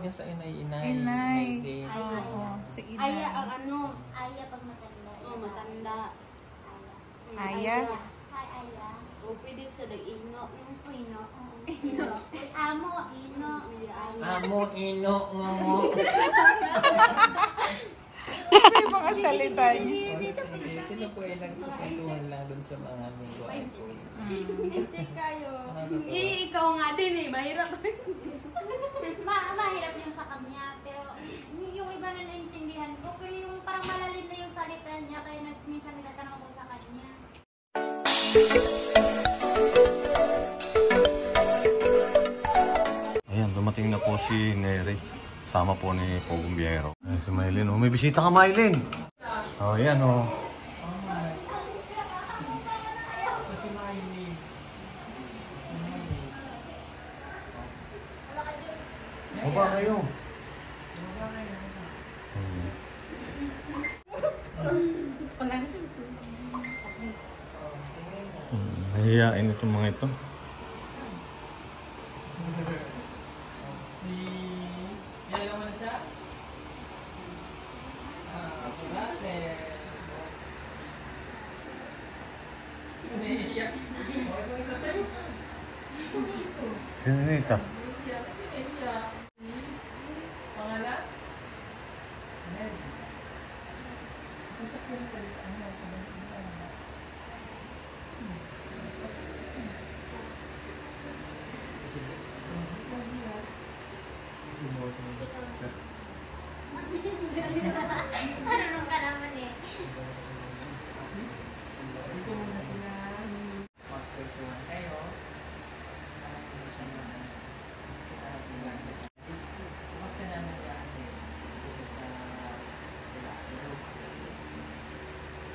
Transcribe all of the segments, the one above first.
niya sa inay. Inay. Din. Oo, si Inay. Aya ang ano? Aya pag matanda. Oo, matanda. Aya? Hi, Aya. O pwede sa dag-ino. Ino. Ino. Amo, Ino. Amo, ino, ngongo. Ano yung mga salita niya? Sila po ay nagkukwentuhan lang dun sa mga lingguan po. Check kayo. Ikaw nga din eh. Mahirap. Mahirap yung sa kanya, pero yung iba na naintindihan ko, pero yung parang malalim na yung salita niya, kaya minsan nagtatanong ako sa kanya. Ayan, dumating na po si Nery. Sama po ni Pogumbiero. Ayan si Mylene. Oh, may bisita ka, Mylene. Oh, ayan oh. Baba kayo. Nahihiyain itong mga ito. Yan naman siya? Russell. Naiiyak. Ito isa tayo. Sino nito? Pangalan? Ned. Usap ko na salita. Marunong ka naman eh. Dito muna sila. Magkwentuhan kayo. Bukas ka na nag-aaral dito sa Pilapilo.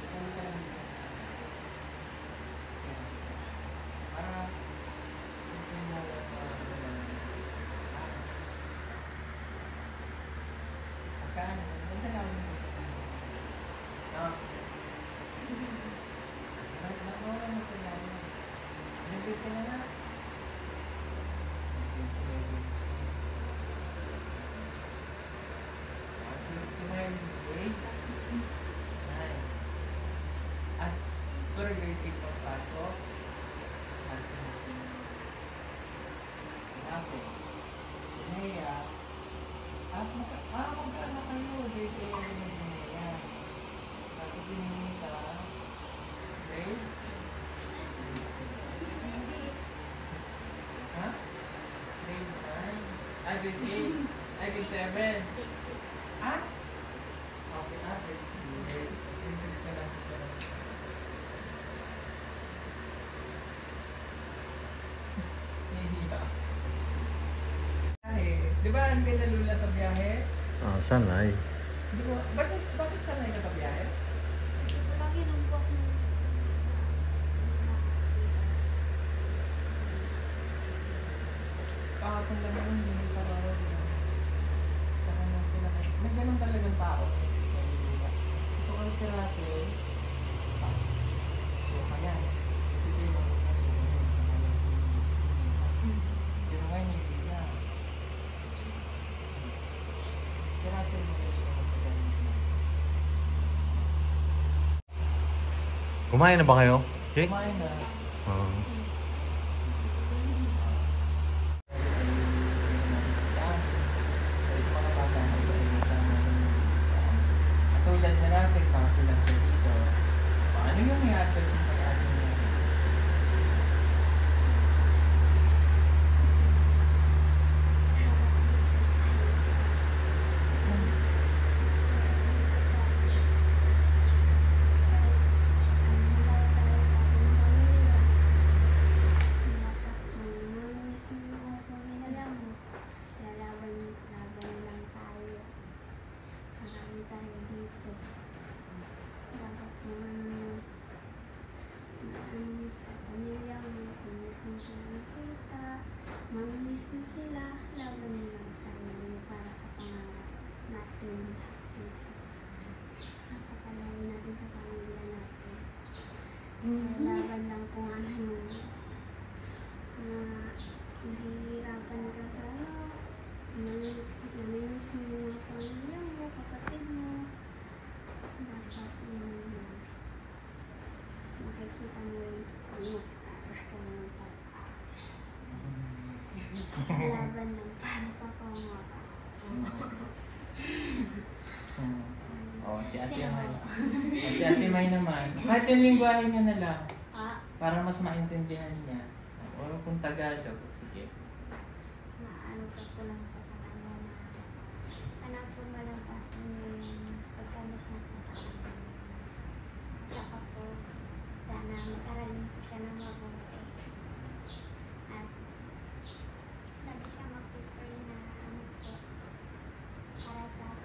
Ito ka lang dito sa para ito mo magkano? Ganda lang mo. Nakuha mo sila. Nabit ka na na. Si Marlene grade 9. At sorry, grade 8 pagpasok. Kasi na si Ase. Si Nea. Magkano kayo? Grade 8 na si Nea. Tapos si Nita. Grade? Ha? Grade 9? Ah, grade 8? Ay, grade 7? Ha? Okay, grade 6. Grade 6 ka lang. Nahihiya. Di ba ang ganda lula sa biyahe? Ah, sanay. Di ba, bakit sanay ka sa biyahe? Lagi nang buwak ng... Kahapon lang naman, hindi sa bawal. Saka nung sila kayo. May ganun talagang tao. Ito kasi si Russell. So, kaya. Ito yung mga kasunod. Pero ngayon, hindi na. Si Russell mo yung Kumain na ba kayo? Okay? kumain na. Tulad na Russell, makatulad siya dito. Paano yung may address yung may-ari niya? Mamimiss mo sila, laban mo lang sa inyo para sa pangarap natin. Napakalayo natin sa pamilya natin. Laban lang kung ano yung nahihirapan ka pero namimiss Makikita mo yung ano, tapos ka naman laban lang para sa pangawa. Oh, si Ate May. Si Ate May naman. Kahit yung lingwahe niya na lang. Para mas maintindihan niya. O kung Tagalog, sige. Maano ka po lang po sa kanya na sana po malampasan yung pagkamas niya po sa kanya. Saka po, sana mag-aralin po siya ng mabuti. At lagi siya mag-pray na ano po,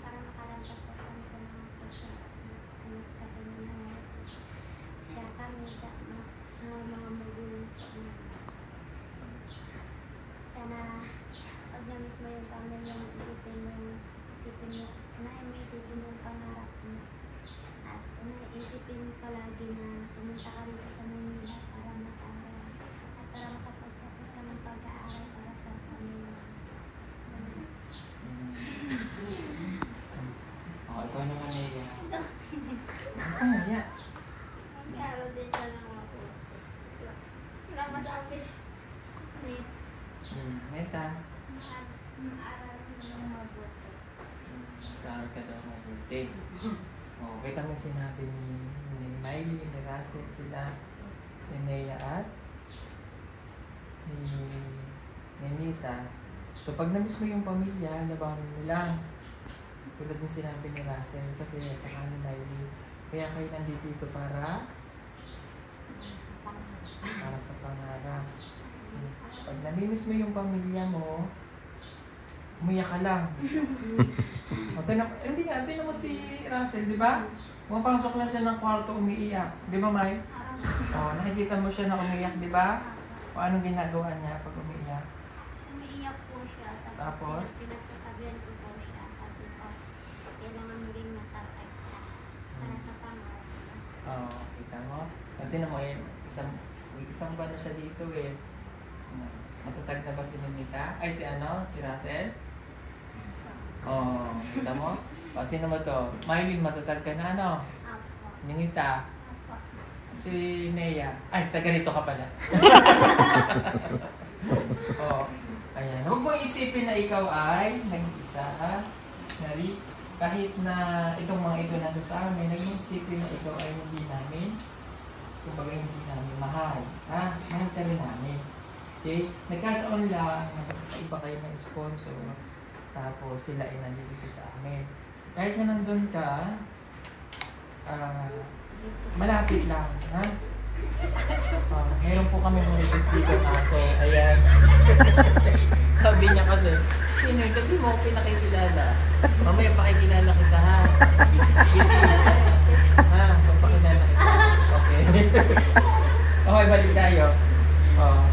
para makalampas po kami sa mga po siya. Ano sa kanya na kaya kami sa mga magulang po na sana pag na-miss mo yung pamilya mo, isipin mo yung pangarap mo. At isipin mo palagi na pumunta ka rito sa Manila para mag-aaral at para makapagtapos ka ng pag-aaral para sa pamilya. Oh, ikaw naman Naya. Ako Naya. Magkaro din siya ng mga po. Wala masabi. Neta. Maaral ng mabuti. Kaaral ka daw mabuti. Oh, kita mo sinabi ni Miley, ni Russell sila, ni Nea at ni Nita. So pag na-miss mo yung pamilya, labanan mo lang. Tulad ng sinabi ni Russell kasi tsaka ni Miley. Kaya kayo nandito para sa pangarap. Pag namimiss mo yung pamilya mo, umiyak ka lang. Hindi nga, tingnan mo si Russell, di ba? Pumapasok lang siya ng kwarto, umiiyak. Di ba, May? Nakikita mo siya na umiiyak, di ba? O anong ginagawa niya pag umiiyak? Umiiyak po siya. Tapos? Pinagsasabihan ko po siya. Sabi ko, kailangan maging matatag ka para sa pangarap mo. Oo, kita mo? Tingnan mo, isang buwan na siya dito eh. Matatag na ba si Nita? Ay, si Russell? Oo, kita mo? Pati naman to, Mylene, matatag ka na Apo. Nita? Apo. Si Nea? Ay, taga rito ka pala. Oo, ayan. Huwag mo isipin na ikaw ay nag-isa, ha? Kahit na itong mga ito nasa sa amin, nag-isipin na ikaw ay hindi namin, kumbaga hindi namin mahal, ha? Mahal ka rin namin. Okay? Nagkataon lang na iba kayo ng sponsor, tapos sila ay nandito sa amin. Kahit na nandun ka, malapit lang, ha? Meron po kami manitis dito na, so, ayan. Sabi niya kasi, sino yung gabi mo pinakikilala? Mamaya pakikilala kita, ha? Ha? Papakilala kita. Okay. Okay, balik tayo.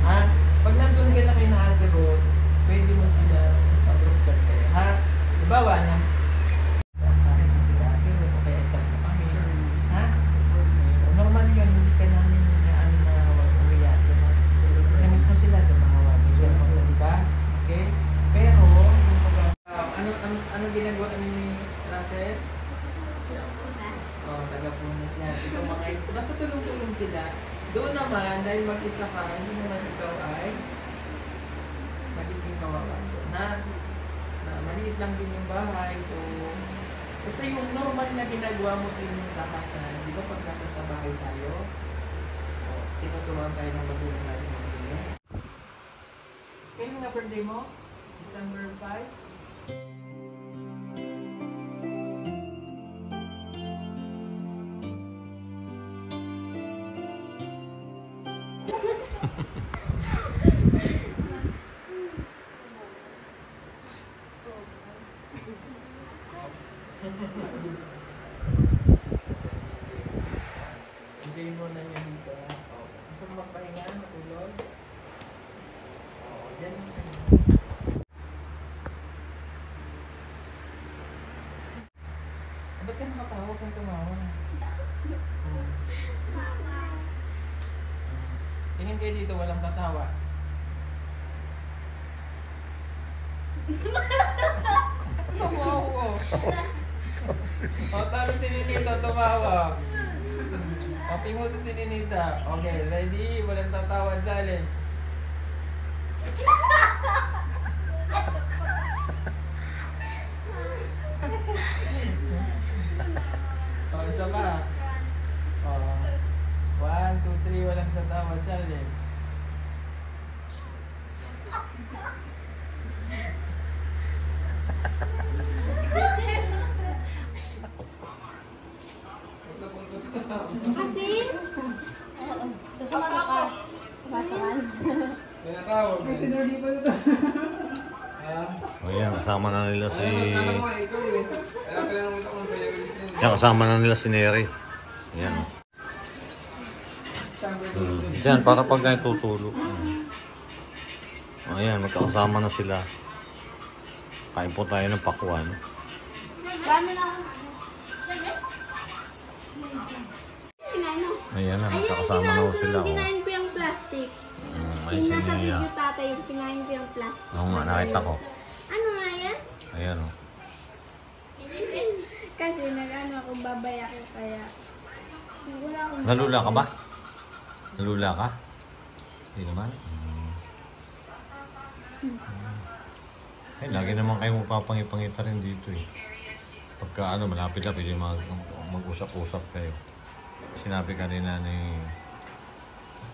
Ha? Pag nandun ka na kayo na Ate Ruth, pwede mo sila mag-group chat kayo, ha? Dibawa na. Sabi mo sila, Ate Ruth, okay, ito na kami. Ha? Normal yun, hindi ka namin na umiyak. Namiss mo sila, tumawag. May cellphone na, diba? Okay? Pero, ano ginagawa ni Russell? Taga-punas yan. Itong mga ito, basta tulong-tulong sila. Doon naman, dahil mag-isa ka, hindi naman ikaw ay magiging kawawa. Na maliit lang din yung bahay. So, basta yung normal na ginagawa mo sa inyong lahat, di ba pag nasa sa bahay tayo, tinuturuan tayo ng magulang natin ng bilis. Kailan na birthday mo? December 5? Enjoy mo na nyo dito. Gusto mo magpahinga, matulog? Yan. Ba't ka nakatawa kung tumawa? Tingin kayo dito, walang patawa. Wow. O, talo si Ninita, tumawa. O, pinguto si Ninita. Okay, ready? Walang tatawad, challenge. O, isa pa. O, 1, 2, 3, walang tatawad, challenge. Asin? Gusto mo ka? Basahan. Pinatawag. O yan, kasama na nila si... Ikaw eh. Alam ka lang naman ako sa Eurovision. Yan, kasama na nila si Neri. Yan. Yan, para pag kayo tutulog. O yan, magkakasama na sila. Kain po tayo ng pakuan. Gano na ako. Ayan na, magkakasama na ho sila. O. Kinain ko yung plastic. Ay, Yung si nasa Nia. video tatay, yung kinain ko yung plastic. Oo nga, nakita ko. Ano nga yan? Ayan o. Kasi nag-ano ako, babaya ko kaya. Wala akong... Nalula ka ba? Nalula ka? Hindi naman. Eh, lagi naman kayo magpapangipangita rin dito eh. Pagka ano, malapit na, pwede mag-usap-usap kayo. Sinabi kanina ni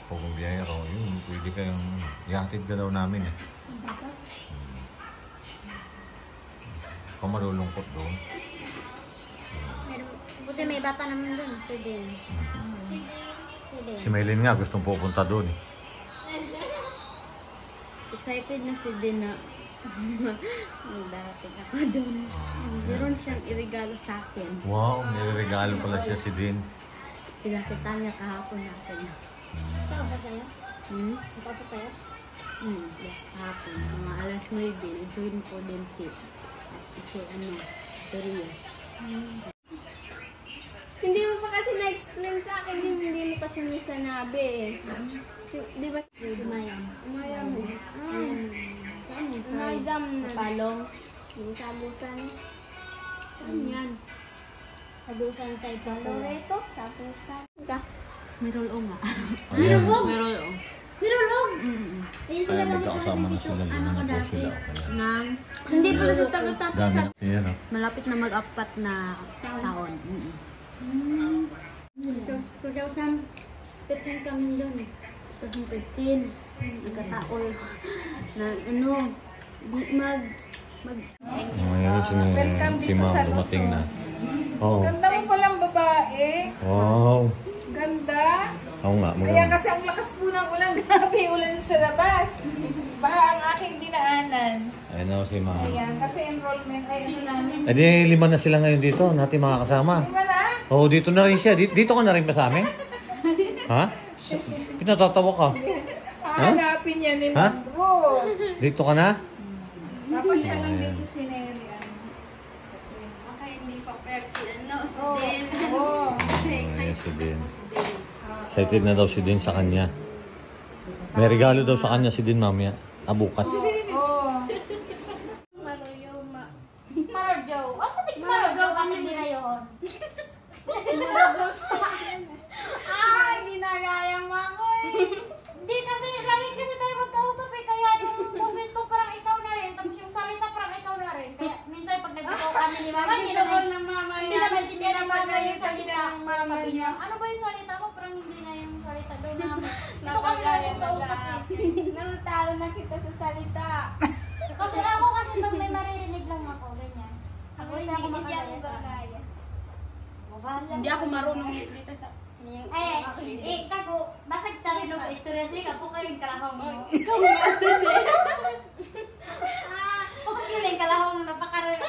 Pogong Biyahero, yun, pwede kayong ihatid ka daw namin eh. Kung malulungkot doon. Buti may bata naman dun, so din. Si Maylin nga gustong pupunta doon eh. Excited na si Din na darating ako doon. Meron siyang irigalo sa akin. Wow, niregalo pala siya si Din. Pinakita niya kahapon natin. Saan ba kayo? Napasok kayo? Yeah, kahapon. Mga alas 9, join ko din si Doria. Hindi mo pa kasi na-explain sa akin, hindi mo kasi may sanabi eh. Di ba? Umayam. Umayam. Saan yun? Umayam na. Palong. Yung sabusan. Saan yan? Sabusan sa isa. Loreto? Sabusan. Merol-o nga. Ayan. Merol-o. Merol-o? Kaya magkakasama na sila, doon na po sila. Hindi pa siya tapos Dami. Ayan o. malapit na mag-apat na taon. 2015 kami doon. 2015. Nagkataon. Na ano, di Ayan si Ma'am dumating na. Oo. Ganda mo palang babae. Wow. Ganda. Oo nga. Kaya kasi ang lakas po ng ulan. Grabe, ulan sa labas. Baka ang aking dinaanan. Ayan o si Ma'am. Ayan, kasi enrollment ay ano namin. Eh di 5 na sila ngayon dito. Natin makakasama. Diba na? Oo, dito na rin siya. Dito ka na rin pa sa amin? Ha? Pinatatawa ka. Hahanapin niya ni Ha? Bro. Dito ka na? Tapos siya lang dito si Neri. Okay, hindi pa pwede si ano, si Oh. Din. Oh. Ayan si Din. Excited na daw si Din sa kanya. May regalo daw sa kanya si Din mamaya. Bukas. Oh. Maruyoma. Marajaw. Ano ba tig Marajaw? Ano ginayon? Ay, ginagaya mo ako eh. Hindi kasi, lagi kasi tayo magkausap eh. Kaya yung boses ko parang ikaw na rin. Tapos yung salita parang ikaw na rin. Kaya minsan pag nag-ikaw kami ni Mama, hindi Ito naman ng mama hindi yan. naman tindihan ng Mama yung Pinapagalitan salita. siya ng mama Sabi niya. niya, ano ba yung salita mo? Parang hindi na yung salita daw namin. Ito kasi lagi magkausap eh. Natalo na kita sa salita. Kasi ako kasi pag may maririnig lang ako, ganyan. Ako Kasi hindi ako makagaya sa gagaya. Hindi ako marunong Salita sa Tago, basag tayo ng istorya siya, po kayo yung kalahong mo. Po kayo yung kalahong, napakaramang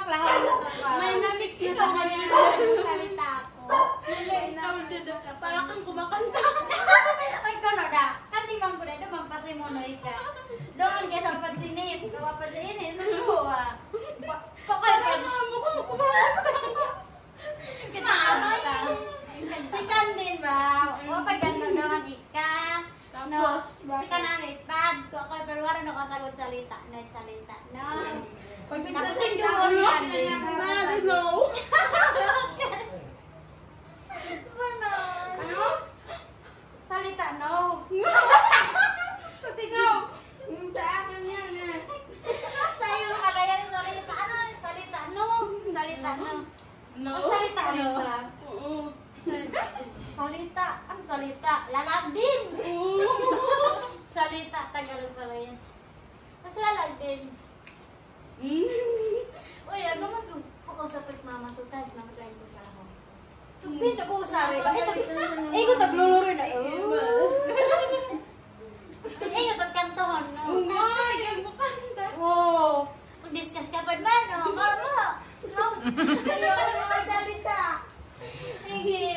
kalahong na ito. may na-mix na sa kanya. Salita ako. Parang kang kumakanta. Ay, kono da, kanti bang ko na, dumang pasimonoy ka. Doon ka sa pansinit, gawa pa sa inis, sundo ah. Po kayo sikan din ba? O pag gano'n naman ika. No, sikan namin. Pag ako ay perwara no kasagot salita. No. Pag nagsasalita ko, sila na. No. Ano? Salita no. No. Sa akin yan eh. Sa'yo ka yan salita. Ano? Salita no. Salita no. No. Ang salita rin ba? Oo. Salita. Ang salita. Lalag din. Salita. Tagalog pala yan. Mas lalag din. Uy, ano nga kung pag-usapit mama sutas, mamatlayin ko pala ako. Sumpit ako usari ba? Ito tagluluro na. Ito tagkantohon, no? Ay, ang bukanta. Oo. Mag-discuss ka pa man, no? Marmo. No? Ayaw ka na magsalita. Sige.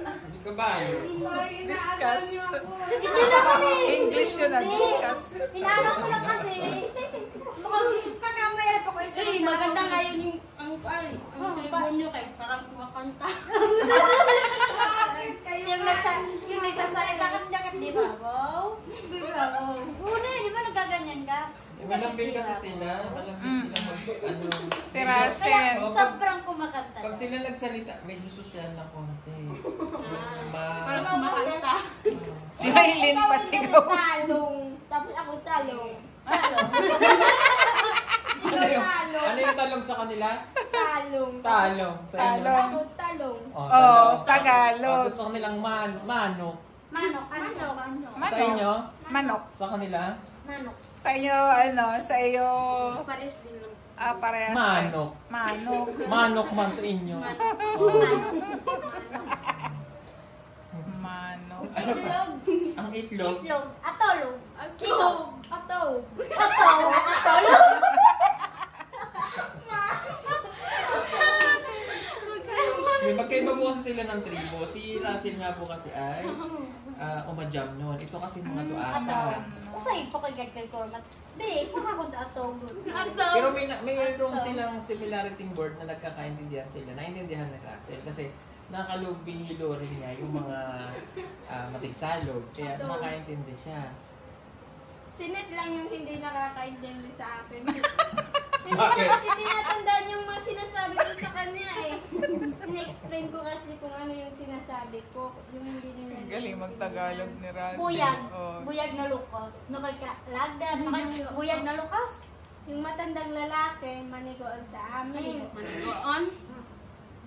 Hindi ka ba? Sorry, Discuss. inaalam niyo ako. Hindi naman eh. English yun na discuss. Inaalam ko lang kasi. Mukhang kakamaya pa ko ito. Eh, maganda ngayon yung ang tribune nyo kayo. Parang kumakanta. Bakit kayo? Yung nagsasalita ka dagat, di ba? Wow. Di ba? Una, di ba nagaganyan ka? Malambing kasi sila. Malambing sila ano. Si Russell. Kaya sobrang kumakanta. Pag sila nagsalita, medyo social na konti. Parang kumakanta. Si Maylin pa sigaw. Talong. Tapos ako talong. Ano yung talong sa kanila? Talong. Talong. Sa inyo? Talong. Ako talong. Oh, Oh, Tagalog. Gusto nilang manok. Manok. Ano sa manok? Sa inyo? Manok. Sa kanila? Manok. Sa inyo, ano, sa iyo, Pares din lang. parehas. Manok. Manok. Manok man sa inyo. Manok. Itlog. Ang itlog. Itlog. Atolog. Atog. Atog. Atolog. May magkaiba po kasi sila ng tribo. Si Russell nga po kasi ay umadyam noon. Ito kasi mga duata. Sa ito kay Gagay Cormat. Di, makakunta atolog. Pero mayroon silang similarity word na nagkakaintindihan sila. Naintindihan ni Russell kasi nakalubing-hilo rin niya yung mga matigsalog. Kaya nakakaintindi siya. Sinit lang yung hindi nakakaintindi sa akin. Hindi Bakit? na kasi tinatandaan yung mga sinasabi ko sa kanya eh. Ina-explain ko kasi kung ano yung sinasabi ko. Yung hindi nila. Galing mag-Tagalog ni Russell. Buyag. Oh. Buyag na lukos. Nakagkalagdan. Buyag na lukas. Yung matandang lalaki, manigoon sa amin. Manigoon?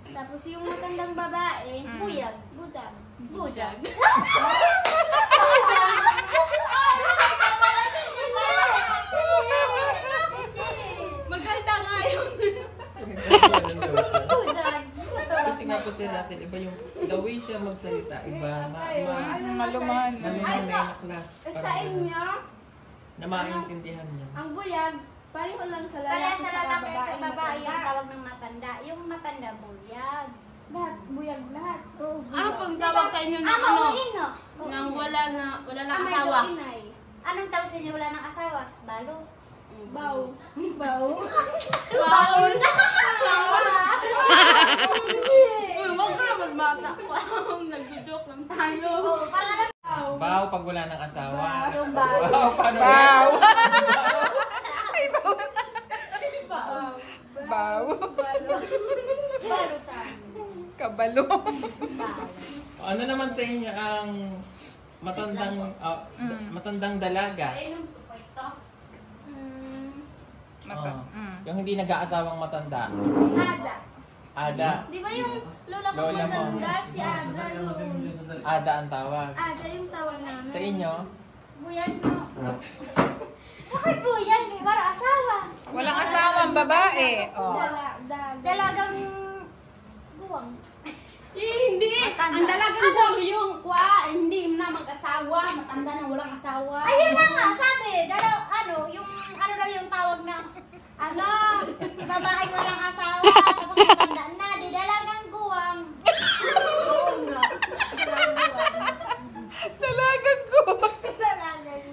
Tapos yung matandang babae, Buyag. bujang. Bujag. Maganda nga yun. Bujag. Kasi nga po si Russell, iba yung the way siya magsalita, iba Maluman. maluman na class. Sa inyo, Na maintindihan niyo. ang buyag, pareho lang sa lalaki Kaya sa lalaki at sa babae yung matanda. tawag ng matanda. Yung matanda buyag. Lahat, buyag lahat. Ano pag tawag sa inyo ng Ano? ano? Ino. Nang wala na Amay asawa? do inay. Anong tawag sa inyo wala ng asawa? Balo. Baw. Baw. Baon. Huwag ka naman bata. Nag-joke lang tayo. Parang Baw pag wala ng asawa. yung baon. Baw, paano Bow. Baw. Bow. Balo sa amin. Kabalo. Balo. Ano naman sa inyo ang matandang dalaga? Mata. Yung hindi nag-aasawang matanda. Ada. Ada. Di ba yung lola ko Lola mo. matanda si Ada yun? Ada ang tawag. Ada yung tawag namin. Sa inyo? Buyag no. Bakit buyag? Wala asawa. Walang asawang babae. Oh. Dalagang buwang. Hindi! Ang dalagang buwang yung hindi na mag-asawa. Matanda na walang asawa. Ayun na nga, sabi. Yung ano daw yung tawag ng babae walang asawa, tapos matanda na, di dalagang guwang. Oo nga. Dalagang ko.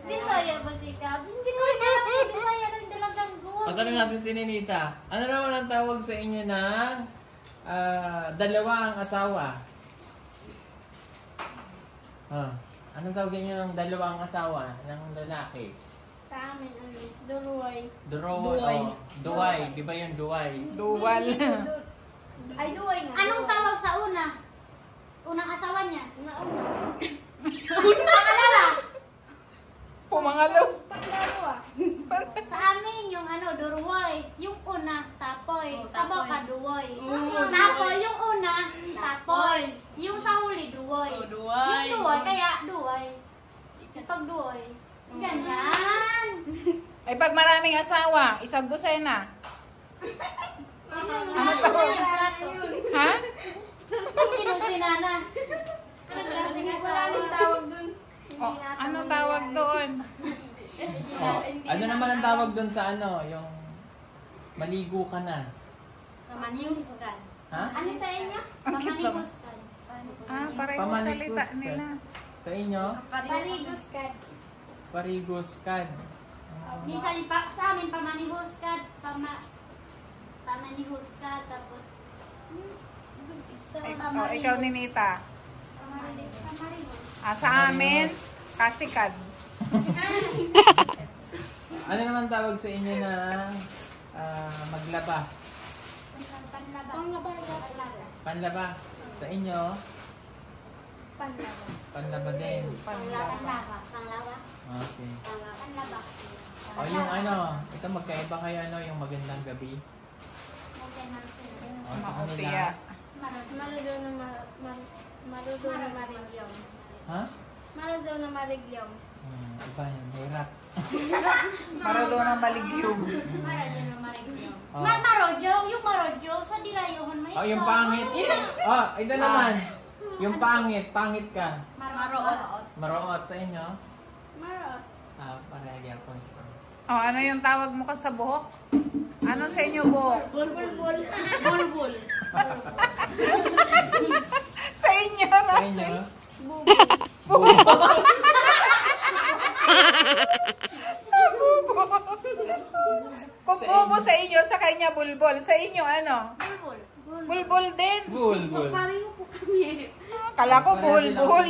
Bisaya ba si Ka? Hindi ko rin alam yung Bisaya ng dalagang guwang. Patanong natin si Ninita. Ano naman ang tawag sa inyo ng dalawang asawa? Anong tawag niyo ng dalawang asawa ng lalaki? Sa amin, duruay. Duway. Di ba yung duway? Duwal. Ay, duway nga. Anong tawag sa una? Unang asawa niya? Nauna. Pangalawa? Pumangalaw. Pangalawa. Sa amin yung durwoy. Yung una, tapoy. Oh, Sa tapoy. baka, duwoy. Oh, Tapoy, yung una, tapoy. Yung sa huli, duwoy. Oh, duwoy. Yung duwoy, kaya duwoy. Pag duwoy. Ganyan. Ay, pag maraming asawa, isang dosena. Ano tawag? Ha? Kinusinana. Anong klaseng Wala asawa? nang tawag dun. O, ano tawag doon? Oh, ano naman ang tawag doon sa yung maligo ka na? Pamanihuskan. Ha? Ano sa inyo? Ang cute naman. Pamanihuskan. Ah, pareho Pamanikus salita ka. Ano nila. Sa inyo? Pariguskan. Pariguskan. Minsan sa amin, pamanihuskan. Pamanihuskan. Tapos, Ikaw, Ninita. pamarihus. Sa amin, kasikad. Ano naman tawag sa inyo na maglaba? Panlaba. Panlaba. Sa inyo? Panlaba. Panlaba din. Panlaba. Panlaba. Okay. Panlaba. O yung ito magkaiba kayo yung magandang gabi. O sa Maopia. Marudo na marigyam. Ha? Marudo na marigyam. Iba yan. Hirap. Marodo ng maligyum. Marodyo na marigyo. Oh. Marodyo, yung marodyo, sa dirayohon may Oh, yung pangit. Oh, ito naman. Yung pangit. Pangit ka. Maroot. Maroot sa inyo? Marot. Parehagya po. Ano yung tawag mo ka sa buhok? Ano sa inyo buhok? Bulbul. Sa inyo, Sa inyo? Kung bubo sa inyo, sa kanya bulbol. Sa inyo, ano? Bulbul. Bulbol din. Bulbul. Pareho po kami. Kala ko bulbol.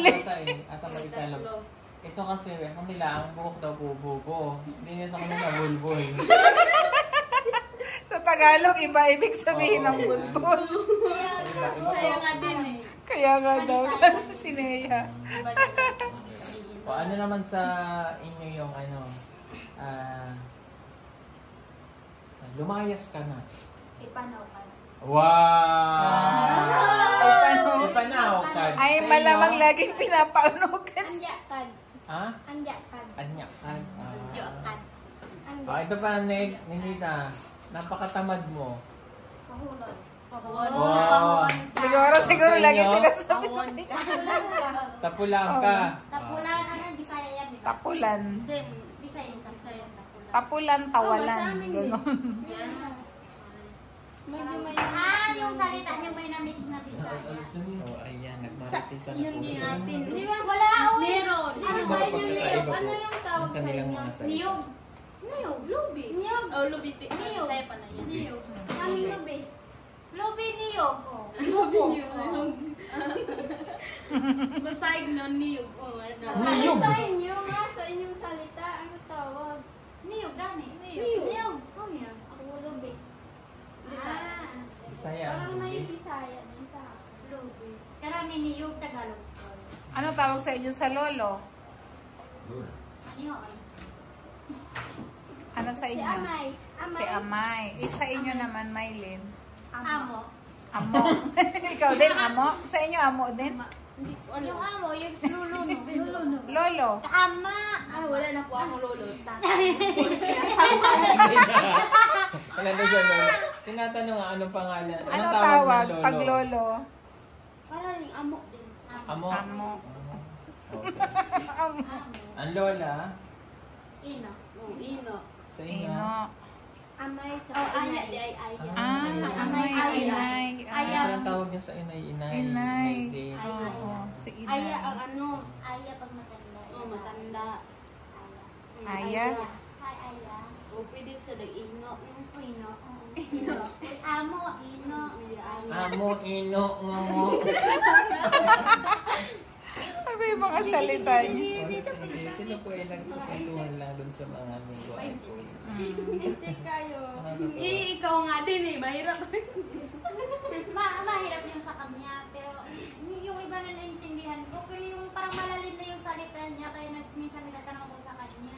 At ang mag-isa lang. Ito kasi, kung nila, ang buhok daw bububo. Hindi niya sa kanila bulbul. Sa Tagalog, iba ibig sabihin ng bulbol. Saya nga din eh. Kaya nga daw, kasi si Nea. O ano naman sa inyo yung lumayas ka na. Ipanaw ka. Wow! Ipanaw ka. Ay, Sa inyo? malamang laging pinapaunugan. Andiyakan. Ha? Andiyakan. Anyakan. Andiyakan. Ito pa, Ninita. Napakatamad mo. Pahulod. Wow! Siguro Sa lagi inyo? sinasabi sa akin. Tapulang ka. Tapulan, Bisaya yan. Tapulan. Bisaya yung tapulan. Tapulan, tawalan. Ganon. Medyo may Yung salita niyo may na-mix na Bisaya. Oh, ayan. Nagmaritisan yun din natin. Di ba? Wala, Meron. Ano ba Ano yung yung ano yung tawag sa kanilang inyo? mga salita? Niyog. Niyog. Lubi. Niyog. Oh, lubi. Niyog. Saya pa na yan. Niyog. Anong lubi? Lubi niyog. Lubi niyog. Masayag no, niyog. Oh, ano. Niyog. Sa inyo nga, sa inyong salita, ano tawag? Niyog, gani. Niyog. Niyog. Oh, yan. Ako lubi. Bisaya. Parang may Bisaya din sa Lubi. Karami niyog, Tagalog. Ano tawag sa inyo sa lolo? Yun. Ano sa Si inyo? Amay. Si Amay. Sa inyo naman, Maylin. Amo. Amo. Ikaw din, amo? Sa inyo, amo din? Yung amo, yung lolo no. Lolo no. Lolo. Ama. Ay, wala na po akong lolo. Wala na siya, lolo. Tinatanong nga, anong pangalan? Ano Anong tawag ng lolo? pag lolo? Parang yung amo din. Amo? Amo. Okay. Ang lola, Ino. Oh, ino. sa inyo? Ino. Amay, tsaka inay. Di ay ay. Amay, inay. Aya. Anong tawag niya sa inay? Inay. Inay. din. Oo, si Aya ang inay. ano. Aya pag matanda. Oh, matanda. Aya. Hi, Aya. O, pwede sa dag-ino. Ino. Ino. Amo, Ino. Amo, ino, ngongo. Ano yung mga salita niyo? Sino po ay nagpapatuhan lang dun sa mga lingwahan po? I-check kayo. Ikaw nga din eh. Mahirap. Ma, kanya. Pero yung iba na naintindihan ko. Pero yung parang malalim na yung salita niya. Kaya minsan nagtatanong ko sa kanya.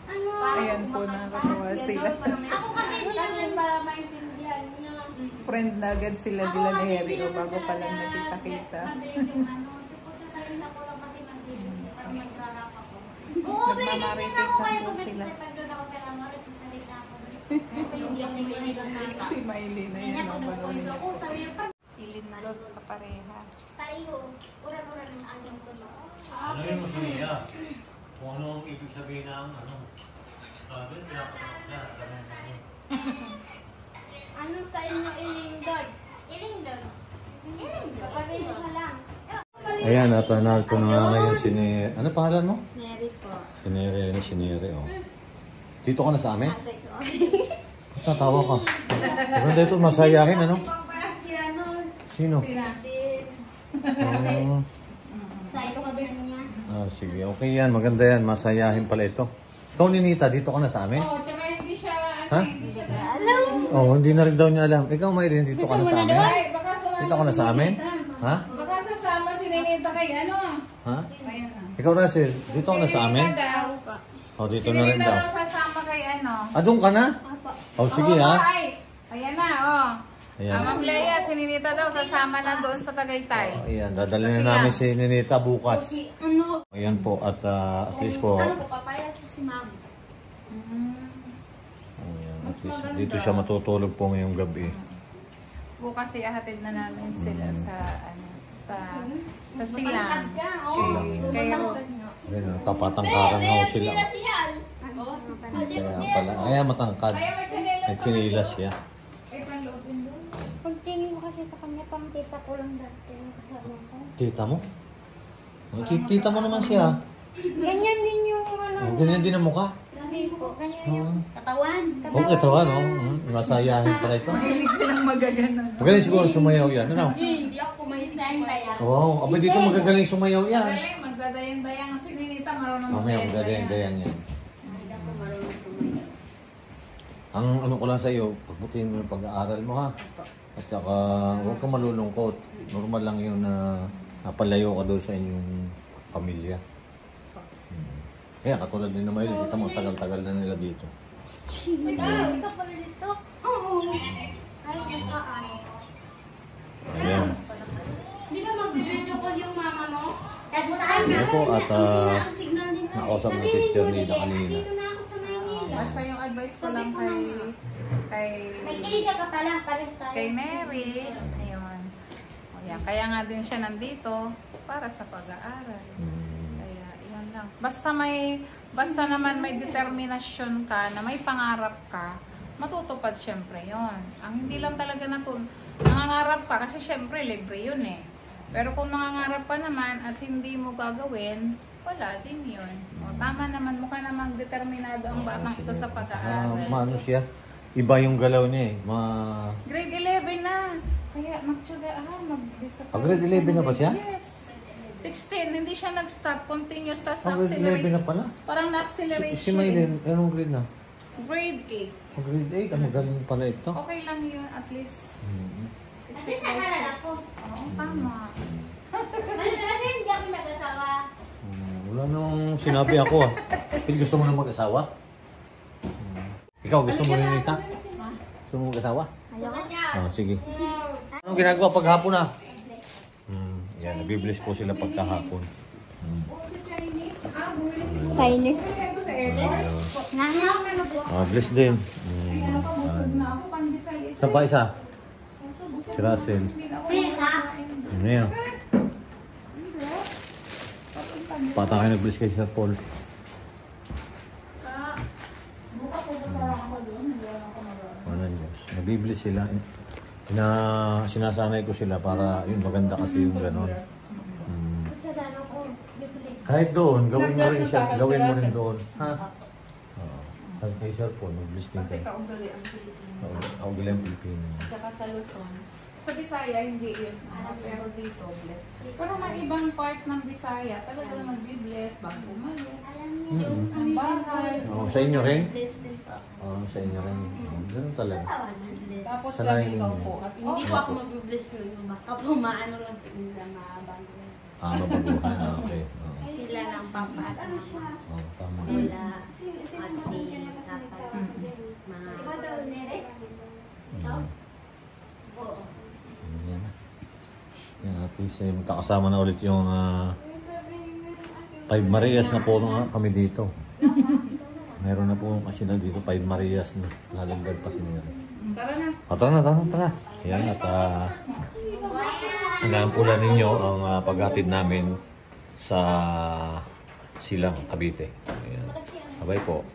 Ano? Ayan po, nakakatawa sila. Ako kasi hindi naman para maintindihan niya. Friend na agad sila Ako nila ni kasi Harry hindi o naman bago pa lang talaga nakita-kita. mabilis yung ano. So, sa salita ko lang kasi mabilis. Parang nagrarap ako. Oo, Nagmamarites ako kaya po pag sila. nagsasalita doon ako kaya magsasalita ako. Hindi ako piniligasan. Si Miley na Kanya yan. kung nagpupunto ako, sabi niya, Ilin malot kaparehas. pareho. Uran-uran ang angin ko no. Ano yung mo siya? Kung ano ang ibig sabihin ng ano? Doon, pinapatapos na. Ano sa inyo ilingdod? Ilingdon. Pareho na lang. Ayan, at narito na nga ngayon si ano pangalan mo? Neri po. Si Nere, oh. Dito ka na sa amin? Ate ko. Tatawa ka. Maganda ito, masayahin, ano? Si ano? Sino? Oh. Sa ito ka niya. Sige, okay yan. Maganda yan. Masayahin pala ito. Ikaw, Ninita, dito ka na sa amin? Oh, tsaka hindi siya, Ha? Alam. Oh, hindi na rin daw niya alam. Ikaw, Mayrin, dito ka na sa amin? ay, baka sumama Dito ka na sa amin? Ha? Baka sasama si Ninita kay ano. Ha? Ayan na. Ikaw, Russell, dito ka na sa amin? Ninita daw. Oh, dito Si na rin Ninita daw. daw sasama kay ano. Doon ka na? Oh, sige Oo, ha. ay. Ayan na, oh. Ayan. Ma'am Leia, si Ninita daw sasama na doon sa Tagaytay. Oh, ayan, dadalhin na namin si Ninita bukas. Ano? Ayan po, at at least po, Ano po, papayag si ma'am. ayan, at Mas least maganda. dito siya matutulog po ngayong gabi. Bukas ihahatid na namin sila sa ano, sa silang. Silang. Kay Ruth. Ayan, tapatangkakan na ho sila. Kaya pala, ayan matangkad. Kaya may chanelas May chinilas siya. Ay, panloobin doon. Kung tingin mo kasi sa kanya, pang tita ko lang dati. Kasama ko. Tita mo? Oh, tita mo naman siya. Ganyan din yung ano. Oh, ganyan din ang mukha. Hindi po, ganyan Oh. yung katawan. Oh, ito ano? Masayahin pala ito. Mahilig silang magaganon. Magaling siguro sumayaw yan. Ano? Hindi ako kumahilig na yung Wow, abay dito magagaling sumayaw yan. Magaling, magdadayang-dayang ang si Ninita, marunong Mamaya magdadayang-dayang yan. Ang ano ko lang sa iyo, pagbutin mo yung pag-aaral mo ha. At saka huwag ka malulungkot. Normal lang yun na napalayo ka doon sa inyong pamilya. Kaya katulad din naman yun, kita mo tagal-tagal na nila dito. Ikaw pala dito? Oo. Ay, nasaan? Ayan. Di ba mag-video call yung mama mo? Kahit saan Ayan po at ang signal din. nakausap ng teacher nila kanina. Dito na ako sa Maynila. Basta yung advice ko lang May kiliga ka pala, pares tayo. kay Mary. Ayun. O yan, kaya nga din siya nandito para sa pag-aaral. Kaya yun lang. Basta naman may determinasyon ka na may pangarap ka, matutupad syempre yon. Ang hindi lang talaga nangangarap ka kasi syempre libre yun eh. Pero kung nangangarap ka naman at hindi mo gagawin, wala din yun. O, tama naman, mukha namang determinado ang batang ito sa pag-aaral. Maano siya? Iba yung galaw niya eh. Grade 11 na. Kaya magtsaga, Grade 11 na ba siya? Yes. 16, hindi siya nag-stop. Continuous, tapos Grade 11 na-accelerate. na pala. Parang na-accelerate Si Maylin, anong grade na? Grade Grade 8, ang galing pala ito. 8. Okay lang yun, at least. Step by Nag-aaral step. ako. Oo, tama. Hindi ako nag-asawa. Wala nang sinabi ako ah. Pero gusto mo na mag-asawa? Ikaw, gusto mo rin Nita? Gusto mo mag-asawa? Ayaw. Sige. Anong ginagawa paghapon ah? Yan, nabibless po sila pagkahapon. Chinese. Bless din. Busog na ako, pandesal ito. Sa ba isa? Si Russell. Sisa. Ano yan? Pata kayo nag-bless kay Sir Paul. Walang Diyos. Nabibless sila. Sinasanay ko sila para yun maganda kasi yung gano'n. Kahit doon, gawin mo rin siya, gawin mo rin doon. Ha? Kahit kay Sir Paul, mag-bless din Kasi kayo. kaugali ang Pilipino. Kaugali ang Pilipino. Tsaka sa Luzon. Sa Bisaya, hindi yun. Pero dito, blessed. Pero may ibang part ng Bisaya, talagang nag-bless bago umalis. Ang bahay. Oh, sa inyo rin? Bless din po. Oo, sa inyo rin. Ganun talaga. Bless. Tapos Sanay lang ikaw yun. po. At Hindi po ako mag-bless ng iba. Baka po maano lang sa kanila mabago. Mabaguhan. Okay. Oo. Sila lang papa at mama. Oh, tama. Lola at si Papa. Mga Yan na. Yan, at least magkakasama na ulit yung 5 Marias na po kami dito. Meron na po kasi na dito 5 Marias na. Lalagdag pa sila. Tara na. Tara. Yan at hanggang pula ninyo ang paghatid namin sa Silang, Cavite. Ayan. Sabay po.